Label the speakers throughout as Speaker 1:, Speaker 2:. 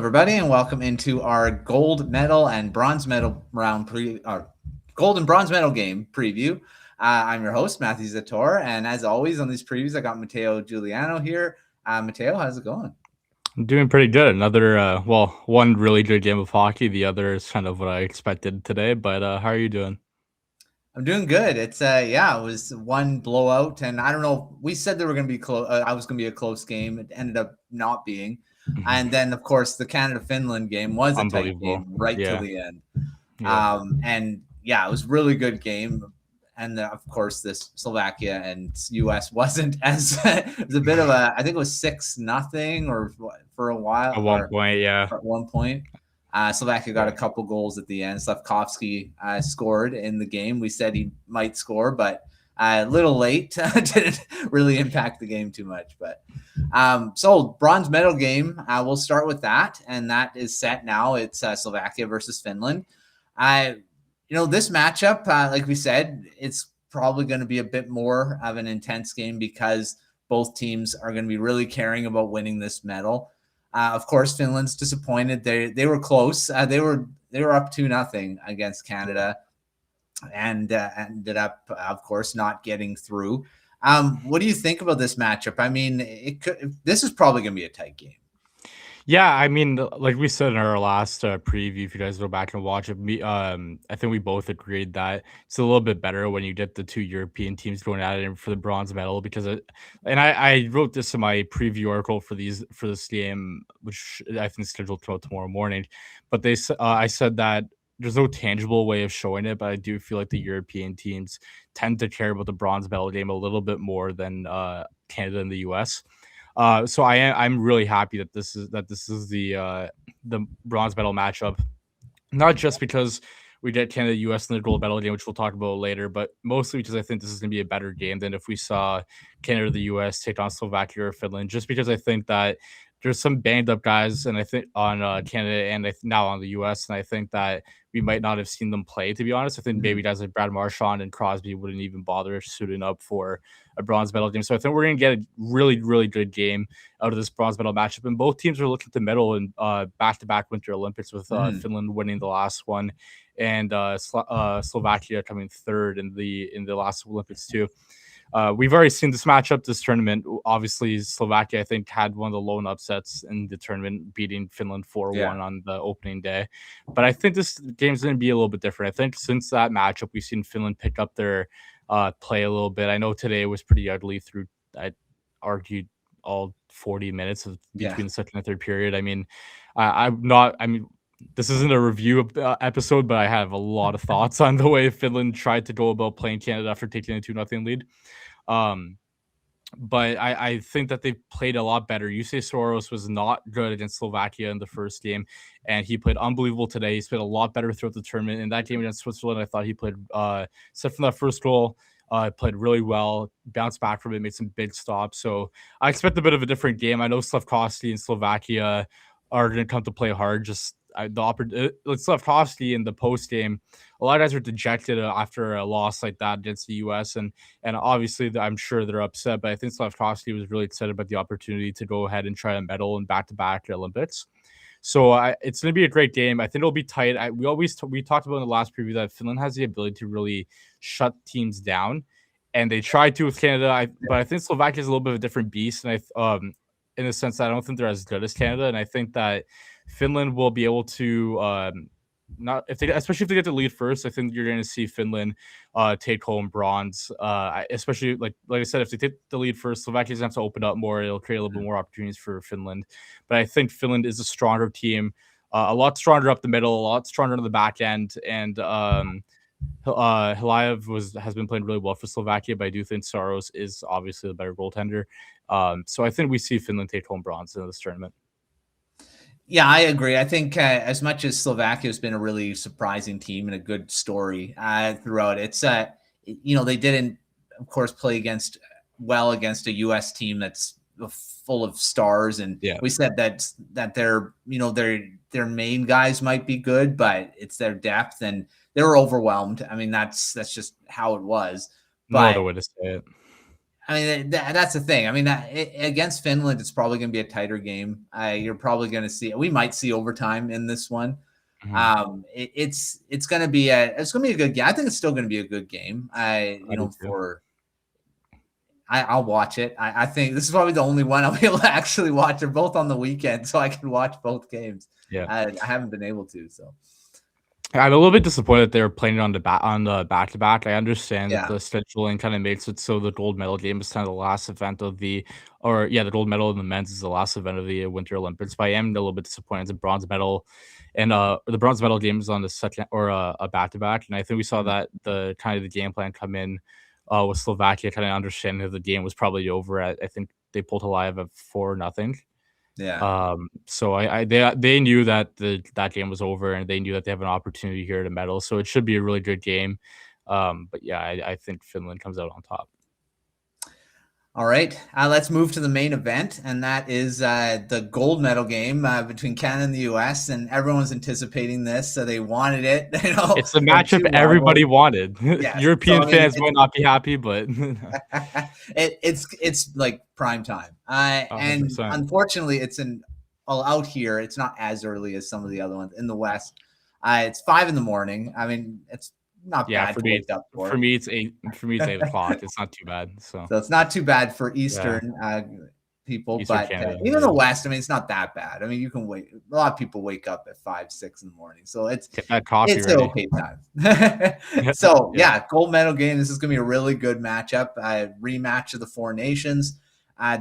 Speaker 1: everybody, and welcome into our gold medal and bronze medal gold and bronze medal game preview. I'm your host, Matthew Zator, and as always on these previews, I got Mateo Giuliano here. Mateo, how's it going?
Speaker 2: I'm doing pretty good. Another, one really good game of hockey. The other is kind of what I expected today. But how are you doing?
Speaker 1: I'm doing good. It was one blowout, and I don't know. We said there were going to be close. I was going to be a close game. It ended up not being, and then of course the Canada-Finland game was a tight
Speaker 2: Unbelievable.
Speaker 1: game right till
Speaker 2: Yeah.
Speaker 1: the end.
Speaker 2: Yeah.
Speaker 1: And yeah, it was a really good game. And of course, this Slovakia and US wasn't as it was a bit of a. I think it was 6-0 or for a while
Speaker 2: At one
Speaker 1: or
Speaker 2: point, yeah.
Speaker 1: at one point. Slovakia got a couple goals at the end. Slavkovsky scored in the game. We said he might score, but a little late. Didn't really impact the game too much. But so bronze medal game, we'll start with that. And that is set now. It's Slovakia versus Finland. This matchup, like we said, it's probably going to be a bit more of an intense game because both teams are going to be really caring about winning this medal. Of course, Finland's disappointed. They were close. They were up 2-0 against Canada, and ended up, of course, not getting through. What do you think about this matchup? I mean, this is probably going to be a tight game.
Speaker 2: Yeah, I mean, like we said in our last preview, if you guys go back and watch it, I think we both agreed that it's a little bit better when you get the two European teams going at it for the bronze medal because I wrote this in my preview article for this game, which I think is scheduled to come out tomorrow morning. But I said that there's no tangible way of showing it, but I do feel like the European teams tend to care about the bronze medal game a little bit more than Canada and the US. So I'm really happy that this is the bronze medal matchup, not just because we get Canada US in the gold medal game, which we'll talk about later, but mostly because I think this is going to be a better game than if we saw Canada or the US take on Slovakia or Finland. Just because I think that there's some banged up guys, and I think on Canada and now on the US, and I think that we might not have seen them play. To be honest, I think maybe guys like Brad Marchand and Crosby wouldn't even bother suiting up for a bronze medal game. So I think we're going to get a really, really good game out of this bronze medal matchup. And both teams are looking to medal in back-to-back Winter Olympics, with Finland winning the last one and Slovakia coming third in the last Olympics too. We've already seen this matchup, this tournament. Obviously, Slovakia, I think, had one of the lone upsets in the tournament, beating Finland 4-1 on the opening day. But I think this game's going to be a little bit different. I think since that matchup, we've seen Finland pick up their play a little bit. I know today was pretty ugly through, I argued, all 40 minutes between the second and third period. I mean, this isn't a review episode, but I have a lot of thoughts on the way Finland tried to go about playing Canada after taking a 2-0 lead. But I think that they played a lot better. Jussi Soros was not good against Slovakia in the first game, and he played unbelievable today. He's played a lot better throughout the tournament. In that game against Switzerland, I thought he played, except from that first goal, played really well, bounced back from it, made some big stops. So I expect a bit of a different game. I know Slavkovsky and Slovakia are going to come to play hard. Just Slavkovsky in the post game, a lot of guys are dejected after a loss like that against the US, and obviously I'm sure they're upset. But I think Slavkovsky was really excited about the opportunity to go ahead and try a medal in back-to-back Olympics. So it's going to be a great game. I think it'll be tight. We talked about in the last preview that Finland has the ability to really shut teams down, and they tried to with Canada. But I think Slovakia is a little bit of a different beast, and in the sense that I don't think they're as good as Canada, and I think that Finland will be able to especially if they get the lead first. I think you're going to see Finland take home bronze. Especially like I said, if they take the lead first, Slovakia's going to have to open up more. It'll create a little bit more opportunities for Finland. But I think Finland is a stronger team, a lot stronger up the middle, a lot stronger on the back end, and Hilayev has been playing really well for Slovakia, but I do think Saros is obviously the better goaltender. So I think we see Finland take home bronze in this tournament.
Speaker 1: Yeah, I agree. I think as much as Slovakia has been a really surprising team and a good story throughout, it's they didn't, of course, play against a U.S. team that's full of stars, and we said that their main guys might be good, but it's their depth, and they were overwhelmed. I mean, that's just how it was.
Speaker 2: No other way to say it.
Speaker 1: I mean, that's the thing. I mean, against Finland, it's probably going to be a tighter game. You're probably going to see. We might see overtime in this one. It's going to be a good game. I think it's still going to be a good game. I'll watch it. I think this is probably the only one I'll be able to actually watch. They're both on the weekend, so I can watch both games.
Speaker 2: Yeah,
Speaker 1: I haven't been able to. So
Speaker 2: I'm a little bit disappointed they're playing it on the back-to-back. I understand that
Speaker 1: yeah,
Speaker 2: the scheduling kind of makes it so the gold medal game is kind of the last event of the gold medal in the men's is the last event of the Winter Olympics. But I am a little bit disappointed. It's a bronze medal, and the bronze medal game is on the second or a back-to-back. And I think we saw that the kind of the game plan come in with Slovakia, kind of understanding that the game was probably over at, I think they pulled alive at 4-0.
Speaker 1: yeah.
Speaker 2: So they knew that that game was over, and they knew that they have an opportunity here to medal. So it should be a really good game. But yeah, I think Finland comes out on top.
Speaker 1: All right, let's move to the main event, and that is the gold medal game between Canada and the U.S. And everyone's anticipating this, so they wanted it.
Speaker 2: It's the matchup everybody wanted.
Speaker 1: Yes.
Speaker 2: European fans might not be happy, but
Speaker 1: it's like prime time. And
Speaker 2: 100%.
Speaker 1: unfortunately, it's out here. It's not as early as some of the other ones in the West. It's 5 a.m. I mean, it's not bad to wake up for.
Speaker 2: For me, it's 8 o'clock. It's not too bad. So
Speaker 1: it's not too bad for Eastern people, but
Speaker 2: Canada,
Speaker 1: even the West, I mean, it's not that bad. I mean, you can wait. A lot of people wake up at 5, 6 in the morning, so it's okay time. So gold medal game. This is gonna be a really good matchup. Rematch of the Four Nations.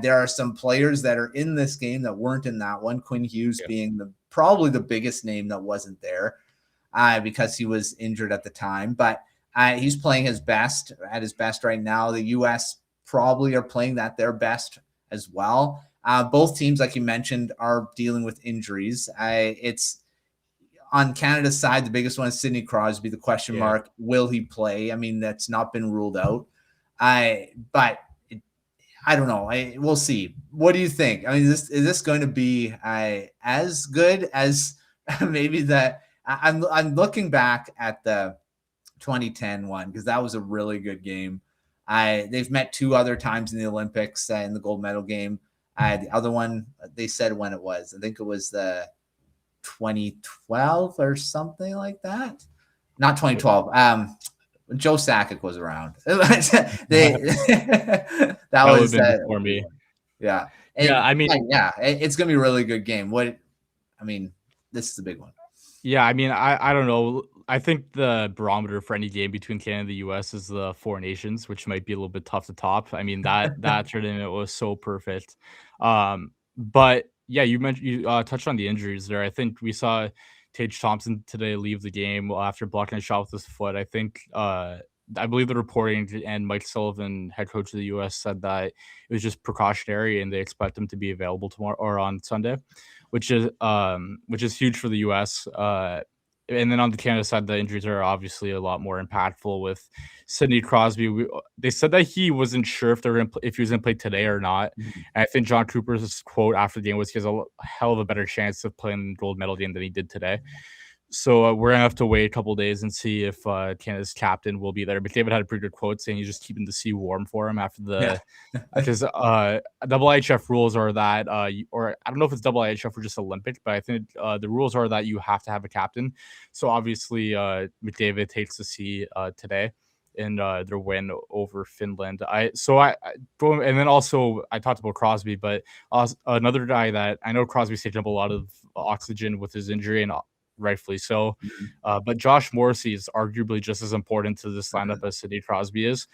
Speaker 1: There are some players that are in this game that weren't in that one. Quinn Hughes being probably the biggest name that wasn't there. Because he was injured at the time, but he's playing at his best right now. The U.S. probably are playing at their best as well. Both teams, like you mentioned, are dealing with injuries. It's on Canada's side, the biggest one is Sidney Crosby. The question mark, will he play? I mean, that's not been ruled out. But I don't know. We'll see. What do you think? I mean, is this going to be as good as maybe I'm looking back at the 2010 one because that was a really good game. They've met 2 other times in the Olympics in the gold medal game. The other one, they said when it was. I think it was the 2012 or something like that. Not 2012. Joe Sakic was around. that was
Speaker 2: before me.
Speaker 1: Yeah.
Speaker 2: I mean,
Speaker 1: it's gonna be a really good game. This is a big one.
Speaker 2: Yeah, I mean, I don't know. I think the barometer for any game between Canada and the U.S. is the Four Nations, which might be a little bit tough to top. I mean, that tournament was so perfect. But yeah, you touched on the injuries there. I think we saw Tage Thompson today leave the game after blocking a shot with his foot. I think I believe the reporting and Mike Sullivan, head coach of the U.S., said that it was just precautionary and they expect him to be available tomorrow or on Sunday, which is huge for the U.S. And then on the Canada side, the injuries are obviously a lot more impactful with Sidney Crosby. They said that he wasn't sure if he was going to play today or not. Mm-hmm. And I think John Cooper's quote after the game was he has a hell of a better chance of playing the gold medal game than he did today. So we're gonna have to wait a couple days and see if Canada's captain will be there. But David had a pretty good quote saying he's just keeping the sea warm for him after because IIHF rules are that or I don't know if it's IIHF or just Olympic, but I think the rules are that you have to have a captain. So obviously McDavid takes the sea today in their win over Finland. And then also I talked about Crosby, but another guy that I know Crosby's taking up a lot of oxygen with his injury and rightfully so. But Josh Morrissey is arguably just as important to this lineup as Sidney Crosby is,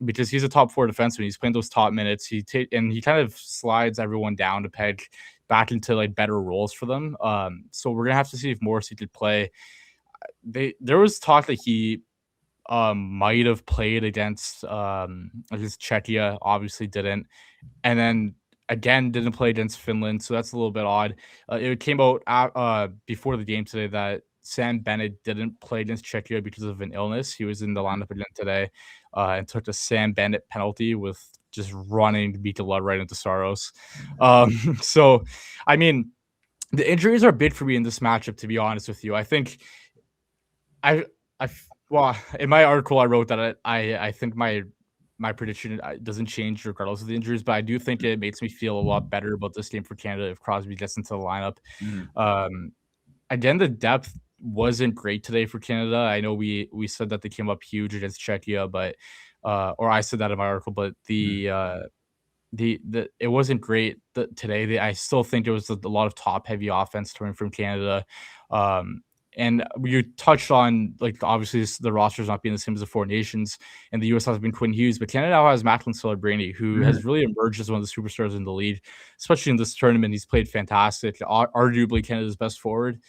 Speaker 2: because he's a top 4 defenseman. He's playing those top minutes. He kind of slides everyone down to peg back into like better roles for them. So we're gonna have to see if Morrissey could play. There was talk that he might have played against Czechia, obviously didn't, and then again didn't play against Finland, so that's a little bit odd. It came out before the game today that Sam Bennett didn't play against Czechia because of an illness. He was in the lineup again today and took a Sam Bennett penalty with just running Mikkola right into Saros. So, I mean, the injuries are big for me in this matchup, to be honest with you. I think well, in my article I wrote that I think my my prediction doesn't change regardless of the injuries, but I do think it makes me feel a lot better about this game for Canada if Crosby gets into the lineup.
Speaker 1: Mhm.
Speaker 2: Again, the depth wasn't great today for Canada. I know we said that they came up huge against Czechia, but or I said that in my article, but
Speaker 1: Mhm.
Speaker 2: the it wasn't great today. I still think there was a lot of top heavy offense coming from Canada. Um, and you touched on like obviously the rosters not being the same as the four nations, and the US has been Quinn Hughes, but Canada now has Macklin Celebrini, who
Speaker 1: Mhm.
Speaker 2: has really emerged as one of the superstars in the league, especially in this tournament. He's played fantastic, arguably Canada's best forward.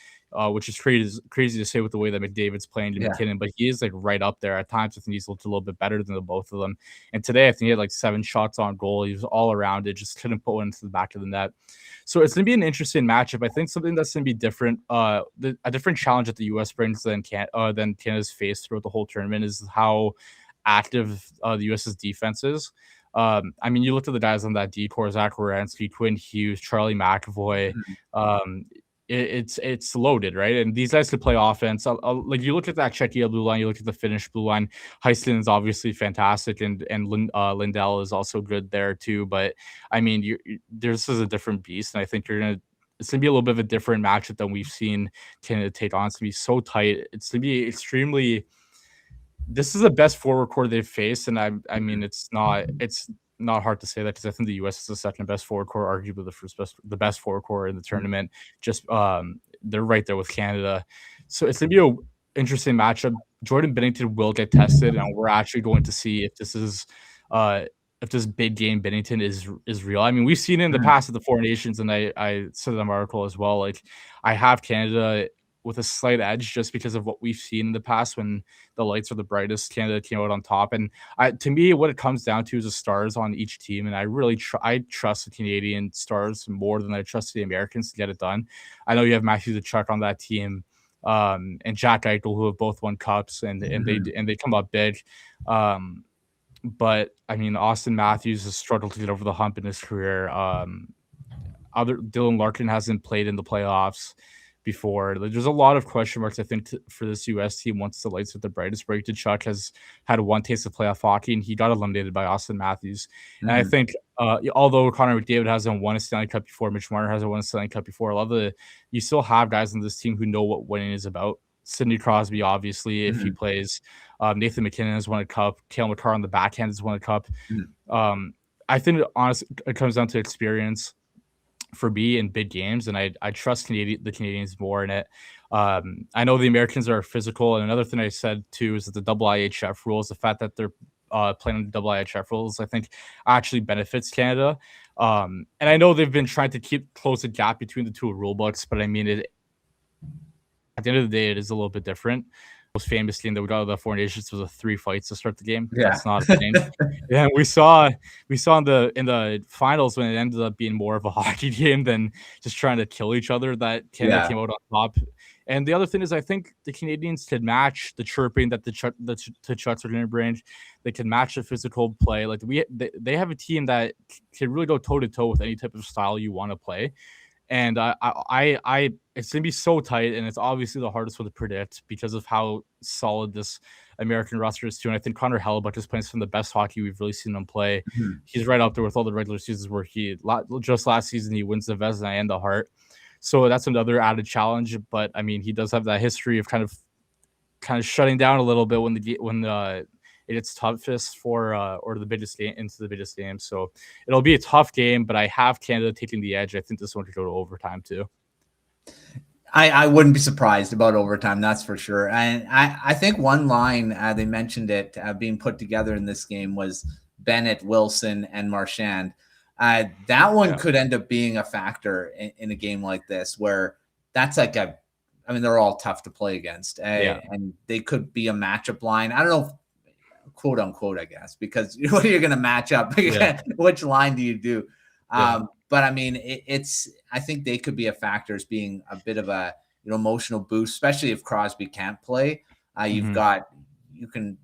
Speaker 2: Which is crazy to say with the way that McDavid's playing to
Speaker 1: Yeah.
Speaker 2: McKinnon, but he is like right up there. At times, I think he's looked a little bit better than the both of them. And today, I think he had like 7 shots on goal. He was all around it, just couldn't put one into the back of the net. So it's going to be an interesting matchup. I think something that's going to be different, a different challenge that the U.S. brings than Canada's faced throughout the whole tournament is how active the U.S.'s defense is. I mean, you looked at the guys on that decor: Zach Werenski, Quinn Hughes, Charlie McAvoy.
Speaker 1: Mhm.
Speaker 2: Um, it's loaded, right? And these guys could play offense. Like you look at that Czechia blue line, you look at the Finnish blue line. Heiston is obviously fantastic, and Lindell is also good there too. But I mean, this is a different beast, and I think it's gonna be a little bit of a different matchup than we've seen Canada take on. It's gonna be so tight. It's gonna be extremely. This is the best forward core they've faced, and I mean,
Speaker 1: Mhm.
Speaker 2: it's not hard to say that because I think the U.S. is the second best forward core, arguably the best forward core in the
Speaker 1: Mhm.
Speaker 2: tournament. Just they're right there with Canada, so it's gonna be a interesting matchup. Jordan Bennington will get tested, and we're actually going to see uh if this big game Bennington is real. I mean, we've seen it in the
Speaker 1: Mhm.
Speaker 2: past at the Four Nations, and I said in my article as well. Like I have Canada with a slight edge just because of what we've seen in the past when the lights are the brightest. Canada came out on top, and to me, what it comes down to is the stars on each team, and I really I trust the Canadian stars more than I trust the Americans to get it done. I know you have Matthew Tkachuk on that team, and Jack Eichel, who have both won cups,
Speaker 1: Mhm.
Speaker 2: and they come up big. Um, but I mean, Austin Matthews has struggled to get over the hump in his career. Other Dylan Larkin hasn't played in the playoffs before. Like, there's a lot of question marks, I think, for this U.S. team once the lights are the brightest. Brady Tkachuk has had one taste of playoff hockey, and he got eliminated by Austin Matthews. And I
Speaker 1: Mhm.
Speaker 2: think, although Connor McDavid hasn't won a Stanley Cup before, Mitch Marner hasn't won a Stanley Cup before, you still have guys on this team who know what winning is about. Sidney Crosby, obviously, if he
Speaker 1: Mhm.
Speaker 2: plays. Nathan McKinnon has won a cup. Cale Makar on the backhand has won a cup.
Speaker 1: Mhm.
Speaker 2: Um, I think, honestly, it comes down to experience for me in big games, and I trust the Canadians more in it. I know the Americans are physical, and another thing I said too is that the double IHF rules, the fact that they're playing the double IHF rules, I think actually benefits Canada. And I know they've been trying to close the gap between the two rule books, but I mean, at the end of the day, it is a little bit different. Most famous game that we got out of the Four Nations was 3 fights to start the game.
Speaker 1: Yeah.
Speaker 2: That's not a thing. Yeah, we saw in the finals when it ended up being more of a hockey game than just trying to kill each other that Canada
Speaker 1: Yeah.
Speaker 2: came out on top. And the other thing is, I think the Canadians could match the chirping that the Chucks are going to bring. They can match the physical play. Like they have a team that can really go toe to toe with any type of style you want to play. And it's gonna be so tight, and it's obviously the hardest one to predict because of how solid this American roster is too. And I think Connor Hellebuck is playing some of the best hockey we've really seen him play.
Speaker 1: Mhm.
Speaker 2: He's right up there with all the regular seasons where just last season he wins the Vezina and the Hart. So that's another added challenge. But I mean, he does have that history of kind of shutting down a little bit when it gets toughest for or the biggest game into the biggest game. So it'll be a tough game, but I have Canada taking the edge. I think this one could go to overtime too.
Speaker 1: I wouldn't be surprised about overtime, that's for sure. And I think one line they mentioned it being put together in this game was Bennett, Wilson, and Marchand. That one
Speaker 2: Yeah.
Speaker 1: could end up being a factor in a game like this, where that's like I mean, they're all tough to play against,
Speaker 2: Yeah.
Speaker 1: and they could be a matchup line. I don't know, quote unquote, I guess, because what are you going to match up?
Speaker 2: Yeah.
Speaker 1: Which line do you do?
Speaker 2: Yeah.
Speaker 1: But I mean, I think they could be a factor as being a bit of a emotional boost, especially if Crosby can't play. You've
Speaker 2: Hmm.
Speaker 1: got you can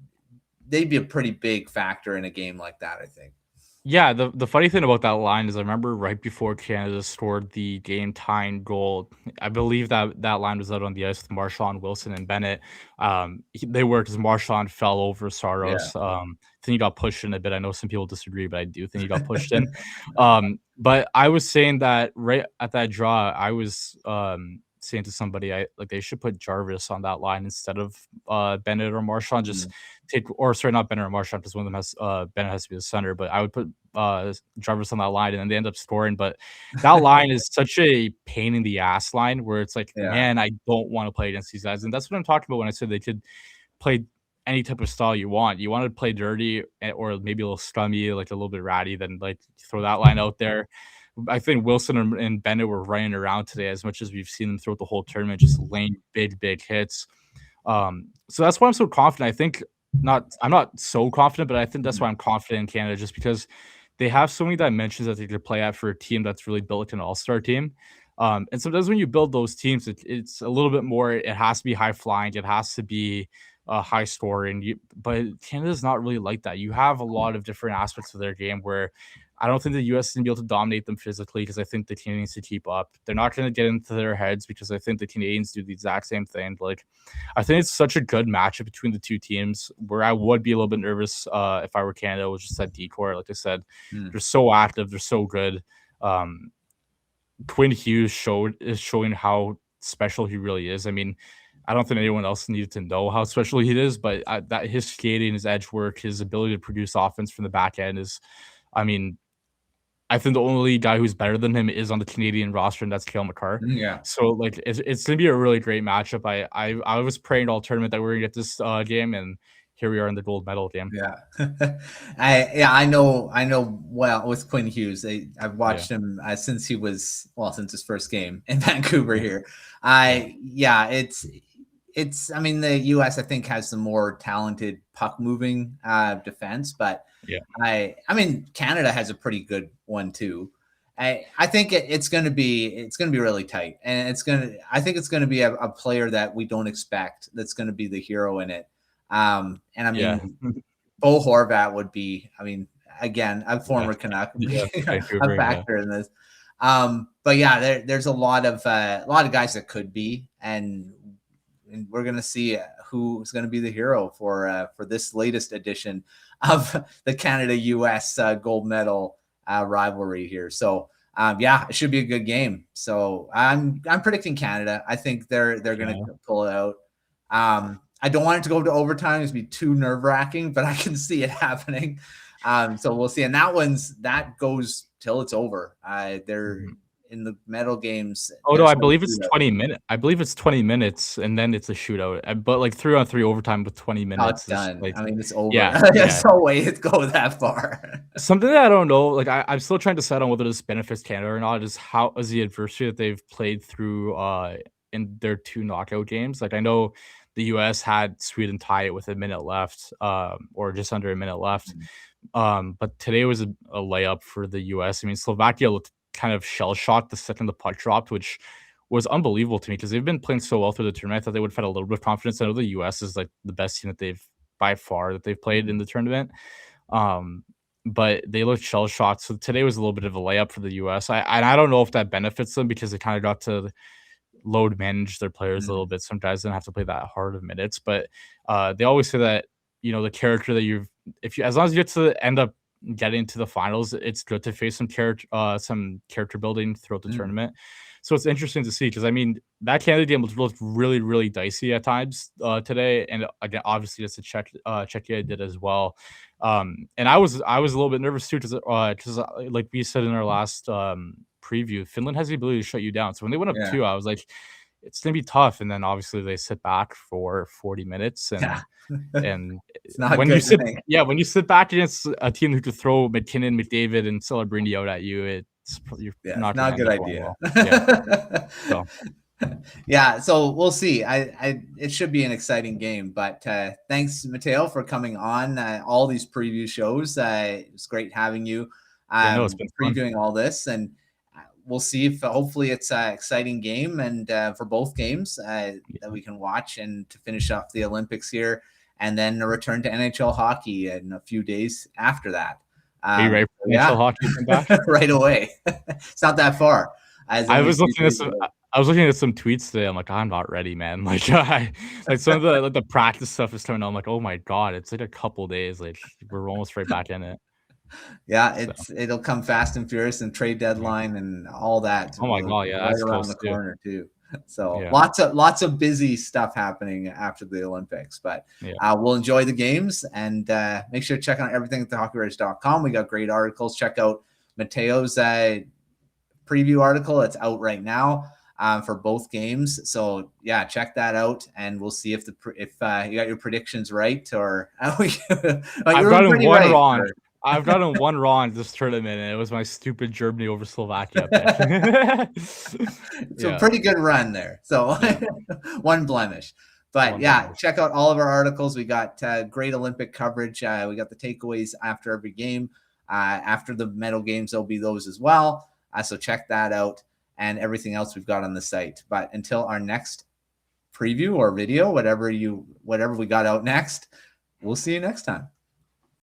Speaker 1: they'd be a pretty big factor in a game like that, I think.
Speaker 2: Yeah, the funny thing about that line is I remember right before Canada scored the game-tying goal, I believe that line was out on the ice with Marchand, Wilson, and Bennett. They were because Marchand fell over
Speaker 1: Yeah.
Speaker 2: Saros. I think he got pushed in a bit. I know some people disagree, but I do think he got pushed in. But I was saying that right at that draw, I was saying to somebody, I like they should put Jarvis on that line instead of Bennett or Marchand. Just
Speaker 1: Mhm.
Speaker 2: take, or sorry, not Bennett or Marchand, because one of them has Bennett has to be the center, but I would put Jarvis on that line, and then they end up scoring. But that line is such a pain in the ass line where it's like,
Speaker 1: Yeah.
Speaker 2: man, I don't want to play against these guys. And that's what I'm talking about when I said they could play any type of style you want. You want to play dirty or maybe a little scummy, like a little bit ratty, then like throw that line out there. I think Wilson and Bennett were running around today as much as we've seen them throughout the whole tournament, just laying big hits. So that's why I'm so confident. I think I'm not so confident, but I think that's
Speaker 1: Mhm.
Speaker 2: why I'm confident in Canada, just because they have so many dimensions that they could play at for a team that's really built like an all-star team. And sometimes when you build those teams, it's a little bit more. It has to be high flying. It has to be high scoring. But Canada's not really like that. You have a lot of different aspects of their game where I don't think the U.S. is going to be able to dominate them physically because I think the Canadians to keep up. They're not going to get into their heads because I think the Canadians do the exact same thing. Like, I think it's such a good matchup between the two teams where I would be a little bit nervous if I were Canada, was just that decor. Like I said,
Speaker 1: Mm.
Speaker 2: they're so active, they're so good. Um, Quinn Hughes is showing how special he really is. I mean, I don't think anyone else needed to know how special he is, but that his skating, his edge work, his ability to produce offense from the back end is, I mean, I think the only guy who's better than him is on the Canadian roster, and that's Cale Makar.
Speaker 1: Yeah.
Speaker 2: So like it's gonna be a really great matchup. I was praying all tournament that we are gonna get this game, and here we are in the gold medal game.
Speaker 1: Yeah. I know well with Quinn Hughes. I've
Speaker 2: Yeah,
Speaker 1: watched him since since his first game in Vancouver
Speaker 2: yeah,
Speaker 1: here.
Speaker 2: yeah,
Speaker 1: It's I mean the US I think has the more talented puck moving defense, but
Speaker 2: yeah,
Speaker 1: I mean Canada has a pretty good one too. I think it's going to be really tight, and I think it's going to be a player that we don't expect that's going to be the hero in it. And I
Speaker 2: yeah,
Speaker 1: mean Bo Horvat would be, I mean, again, a
Speaker 2: yeah,
Speaker 1: former Canuck,
Speaker 2: yeah.
Speaker 1: a
Speaker 2: Vancouver, yeah,
Speaker 1: factor in this. But yeah, there's a lot of guys that could be, and we're gonna see who's gonna be the hero for this latest edition of the Canada U.S. Gold medal rivalry here. So yeah, it should be a good game. So I'm predicting Canada. I think they're gonna
Speaker 2: yeah.
Speaker 1: pull it out. I don't want it to go to overtime. It's be too nerve wracking, but I can see it happening. So we'll see. And that goes till it's over. They're
Speaker 2: Mhm.
Speaker 1: in the medal games.
Speaker 2: Oh no,
Speaker 1: There's
Speaker 2: I
Speaker 1: no
Speaker 2: believe it's
Speaker 1: shootout.
Speaker 2: 20 minutes. I believe it's 20 minutes, and then it's a shootout. But like 3-on-3 overtime with 20
Speaker 1: Oh, it's
Speaker 2: minutes is
Speaker 1: done.
Speaker 2: like,
Speaker 1: I mean, it's over.
Speaker 2: yeah, yeah.
Speaker 1: There's no way it go that far.
Speaker 2: Something that I don't know, like I'm still trying to decide on whether this benefits Canada or not, is how is the adversity that they've played through in their two knockout games. Like I know the US had Sweden tie it with a minute left, or just under a minute left. But today was a layup for the US. I mean, Slovakia looked kind of shell shocked the second the puck dropped, which was unbelievable to me because they've been playing so well through the tournament. I thought they would have had a little bit of confidence. I know the US is like the best team that they've by far that they've played in the tournament. Um, but they looked shell shocked. So today was a little bit of a layup for the US. I don't know if that benefits them because they kind of got to load manage their players a little bit. Some guys don't have to play that hard of minutes, but they always say that the character that if you as long as you get to end up getting to the finals, it's good to face some character building throughout the tournament. So it's interesting to see because I mean that Canada game was looked really dicey at times today, and again obviously just Czechia did as well. And I was a little bit nervous too because like we said in our last preview, Finland has the ability to shut you down. So when they went up
Speaker 1: Yeah.
Speaker 2: two, I was like, it's gonna be tough. And then obviously they sit back for 40 minutes
Speaker 1: Yeah.
Speaker 2: and
Speaker 1: It's not a
Speaker 2: when you
Speaker 1: good
Speaker 2: sit
Speaker 1: thing.
Speaker 2: yeah, when you sit back against a team who could throw McKinnon, McDavid, and Celebrini out at you, you're
Speaker 1: Yeah, it's
Speaker 2: not
Speaker 1: not
Speaker 2: gonna
Speaker 1: a
Speaker 2: end
Speaker 1: good
Speaker 2: up going
Speaker 1: idea.
Speaker 2: well. Yeah. So
Speaker 1: Yeah, so we'll see. It should be an exciting game. But thanks, Mateo, for coming on all these preview shows. It's great having you
Speaker 2: yeah, no, it's been fun.
Speaker 1: previewing all this, and we'll see if hopefully it's an exciting game and for both games that we can watch and to finish off the Olympics here, and then a return to NHL hockey in a few days after that.
Speaker 2: Are you ready for
Speaker 1: Yeah,
Speaker 2: NHL hockey to come back?
Speaker 1: right away. It's not that far. As
Speaker 2: I
Speaker 1: only
Speaker 2: was
Speaker 1: 3
Speaker 2: looking at
Speaker 1: days
Speaker 2: some
Speaker 1: away.
Speaker 2: I was looking at some tweets today. I'm like, I'm not ready, man. Like, like some of the practice stuff is coming out. I'm like, oh my god, it's like a couple days. Like we're almost right back in it.
Speaker 1: Yeah,
Speaker 2: So
Speaker 1: it'll come fast and furious, and trade
Speaker 2: yeah.
Speaker 1: deadline and all that
Speaker 2: Oh my god, yeah,
Speaker 1: right
Speaker 2: that's
Speaker 1: around
Speaker 2: close
Speaker 1: the
Speaker 2: too.
Speaker 1: corner too. So
Speaker 2: Yeah,
Speaker 1: lots of busy stuff happening after the Olympics, but
Speaker 2: yeah.
Speaker 1: we'll enjoy the games, and make sure to check out everything at thehockeywriters.com. We got great articles. Check out Mateo's preview article. It's out right now for both games. So yeah, check that out, and we'll see if you got your predictions right, or
Speaker 2: I've
Speaker 1: you're
Speaker 2: gotten
Speaker 1: pretty
Speaker 2: one
Speaker 1: right.
Speaker 2: wrong. I've gotten one wrong this tournament, and it was my stupid Germany over Slovakia pick.
Speaker 1: It's a
Speaker 2: Yeah,
Speaker 1: pretty good run there. So
Speaker 2: yeah.
Speaker 1: one blemish. But
Speaker 2: One
Speaker 1: yeah,
Speaker 2: blemish.
Speaker 1: check out all of our articles. We got great Olympic coverage. We got the takeaways after every game. After the medal games, there'll be those as well. So check that out, and everything else we've got on the site. But until our next preview or video, whatever we got out next, we'll see you next time.